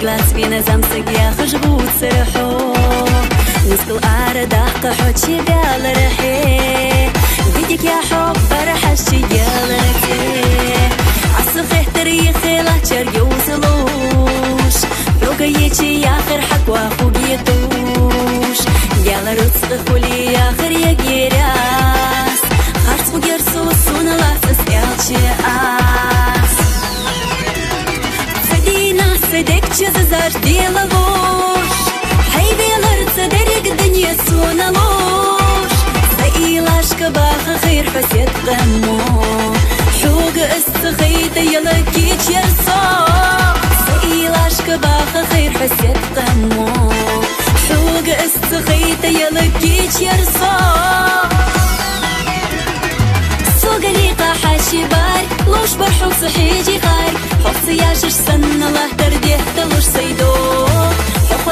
глаз вина замсаг я хожбут сырхо نسكل أردح قحوت شبال رحي بدك يا حب برح الشيال رتي عصخه تريخي لا تشرقي وصلوش رقيتي آخر حق وأخوك يطوش يالا رتصق خولي آخر يقيراس خارس بقرسو الصونة لا تسألشي آس فدينا صدق جزازار ديالوش حيبيلر تصدرق الدنيا سونا لوش سئيلاش كباخ خير حسيت غمو حوق استخيط يلقيت يرصا سئيلاش كباخ خير حسيت غمو حوق استخيط يلقيت يرصا سوق ليقا حاشي بار لوش برحو صحيجي خار حفظي ياشش سنة الله ترديه تلوش صيدو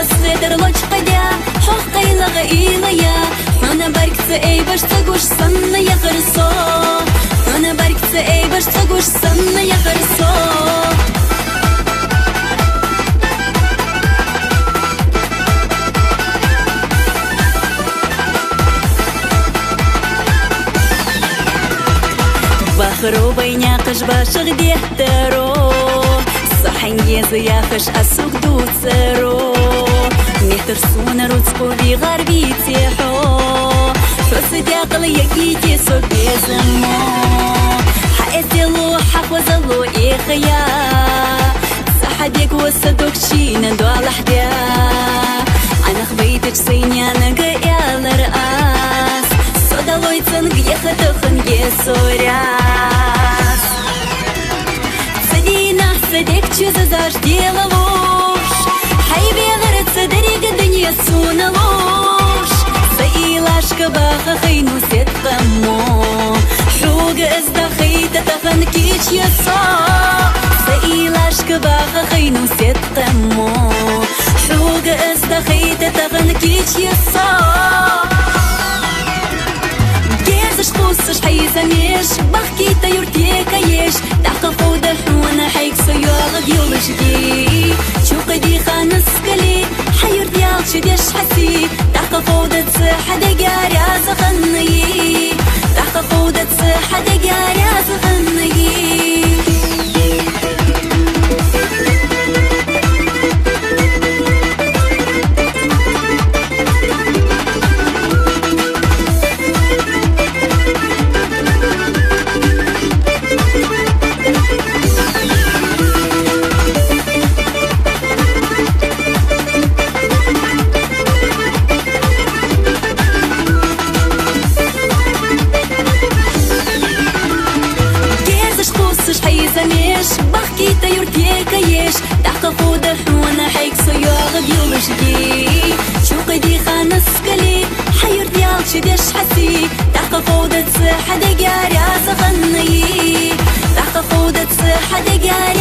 الصدر لوش قديا حوق قيلغ إيليا أنا باركت أي باش تقوش صنة يا غرصو أنا باركت أي باش تقوش صنة يا غرصو بخرو بيناقش باش غديه ترو صحن يزي ياخش أسوق دوت سرو متر سونا روتسكو بي غربي تيحو حسد يقل يكيتي سوق بيزمو حقيتي لو حق وزلو إيخيا صحبيك وصدوك شينا دو على حديا أنا خبيتك سينيانا قيا لرقاس صدا لو يتنق يختخن يسورياس فدينا صدق جزازار ديالوش حيبي غرد صدريق الدنيا سونا لوش سئيلاش كباخ خينو سيت غمو حوق ازدخيت تخن كيش يصا سئيلاش كباخ خينو سيت غمو حوق ازدخيت تخن كيش يصا جيرزش خوصش حيزميش بخكي تيورتيك يش تحقق ودح وانا حيك سيوغ يولشكي شو قدي خانس قلي حير ديال شديش حسي تحقق ودت صحة دقاري زغني تحقق ودت صحة دقاري زغني حيزميش بخكي تيورتيك يش تحقق ودح وانا حيك سيوغ يولشكي شو قدي خانس قلي حير ديال شديش حسي تحقق ودت صحة دقاري زغني تحقق ودت صحة دقاري